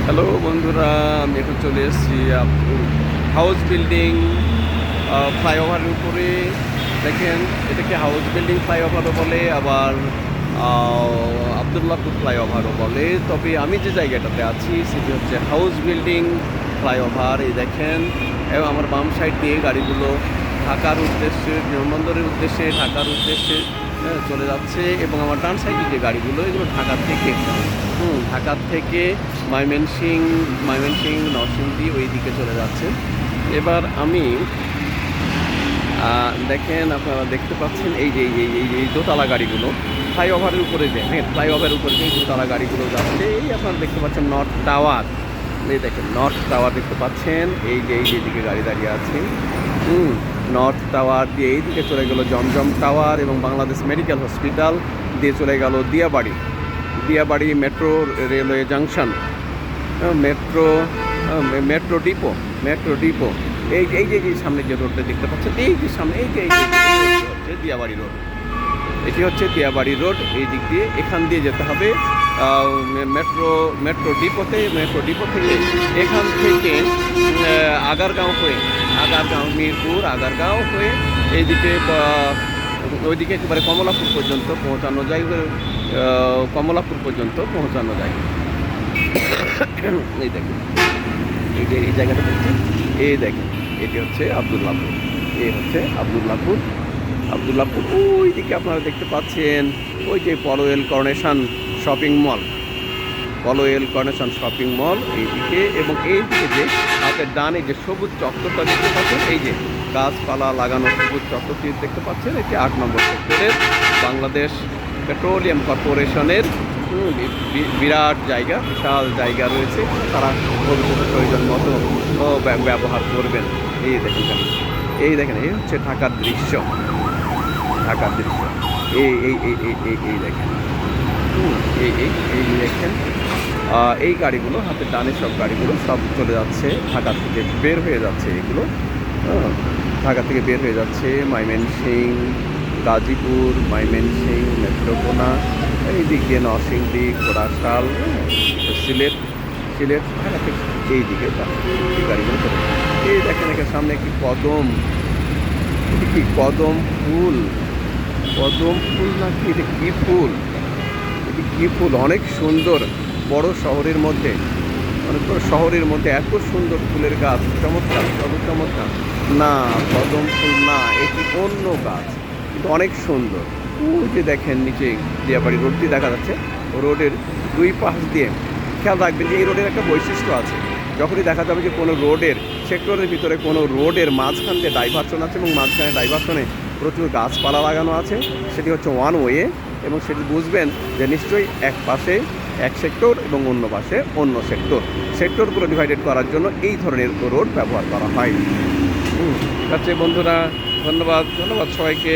Hello বন্ধুরা, আমি এখন চলে এসেছি হাউস বিল্ডিং ফ্লাইওভারের উপরে। দেখেন, এটাকে হাউস বিল্ডিং ফ্লাইওভারও বলে, আবার আবদুল্লাহপুর ফ্লাইওভারও বলে। তবে আমি যে জায়গাটাতে আছি সেটি হচ্ছে হাউস বিল্ডিং ফ্লাইওভার। এই দেখেন, এবং আমার বাম সাইড দিয়ে গাড়িগুলো ঢাকার উদ্দেশ্যে, বিমানবন্দরের উদ্দেশ্যে, ঢাকার উদ্দেশ্যে চলে যাচ্ছে। এবং আমার ডান সাইডে যে গাড়িগুলো, এগুলো ঢাকার থেকে ময়মনসিংহ নরসিংদী ওই দিকে চলে যাচ্ছে। এবার আমি দেখেন, আপনারা দেখতে পাচ্ছেন এই যে এই দোতলা গাড়িগুলো ফ্লাইওভারের উপরে, দেখেন ফ্লাইওভারের উপরে যে দোতলা গাড়িগুলো যাচ্ছে। এই আপনারা দেখতে পাচ্ছেন নর্থ টাওয়ার। এই দেখেন নর্থ টাওয়ার দেখতে পাচ্ছেন, এই যে দিকে গাড়ি দাঁড়িয়ে আছে। নর্থ টাওয়ার দিয়ে এই দিকে চলে গেল জমজম টাওয়ার, এবং বাংলাদেশ মেডিকেল হসপিটাল দিয়ে চলে গেল Diabari metro railway junction, metro depot. এই যে সামনে যে রোডটা দেখতে পাচ্ছেন, এই যে সামনে এই যে হচ্ছে দিয়াবাড়ি রোড। এটি হচ্ছে দিয়াবাড়ি রোড। এই দিক দিয়ে এখান দিয়ে যেতে হবে মেট্রো ডিপো থেকে এখান থেকে মিরপুর আগারগাঁও হয়ে এইদিকে ওইদিকে একেবারে কমলাপুর পর্যন্ত পৌঁছানো যায়। এই দেখেন, এই জায়গাটা দেখছেন, এই দেখেন এটি হচ্ছে আবদুল্লাহপুর। ওই দিকে আপনারা দেখতে পাচ্ছেন ওই যে পলোয়েল কর্নেশন শপিং মল এইদিকে। এবং এই দিকে যে হাতের ডানে যে সবুজ চত্বরটা দেখতে পাচ্ছেন, এই যে গাছপালা লাগানো সবুজ চত্বরটি দেখতে পাচ্ছেন, এটি 8 নম্বর সেক্টরের বাংলাদেশ পেট্রোলিয়াম কর্পোরেশনের বিশাল জায়গা রয়েছে। তারা ভবিষ্যতে প্রয়োজন মতো ব্যবহার করবেন। এই দেখেন এই হচ্ছে ঢাকার দৃশ্য। এই দেখেন, দেখেন এই গাড়িগুলো হাতের ডানে সব গাড়িগুলো সব চলে যাচ্ছে, ঢাকা থেকে বের হয়ে যাচ্ছে। এগুলো ঢাকা থেকে বের হয়ে যাচ্ছে ময়মনসিংহ, গাজীপুর, নেত্রকোনা, এই দিক দিয়ে নরসিংদী, ঘোড়াশাল, সিলেট এই দিকে এই গাড়িগুলো চলে। এই দেখেন এখানে সামনে একটি কদম ফুল নাকি এটা কি ফুল অনেক সুন্দর। বড় শহরের মধ্যে এত সুন্দর ফুলের গাছ, চমৎকার না, কদম ফুল না, এটি অন্য গাছ, কিন্তু অনেক সুন্দর। ওই যে দেখেন নিচে দিয়াবাড়ি রোডটি দেখা যাচ্ছে। রোডের দুই পাশ দিয়ে খেয়াল রাখবেন যে এই রোডের একটা বৈশিষ্ট্য আছে। যখনই দেখা যাবে যে কোনো রোডের সেক্টরের ভিতরে কোনো রোডের মাঝখান দিয়ে ডাইভারশন আছে, এবং মাঝখানে ডাইভারশনে প্রচুর গাছপালা লাগানো আছে, সেটি হচ্ছে ওয়ান ওয়ে। এবং সেটি বুঝবেন যে নিশ্চয়ই এক পাশে এক সেক্টর এবং অন্য পাশে অন্য সেক্টরগুলো ডিভাইডেড করার জন্য এই ধরনের রোড ব্যবহার করা হয়। বন্ধুরা, ধন্যবাদ সবাইকে।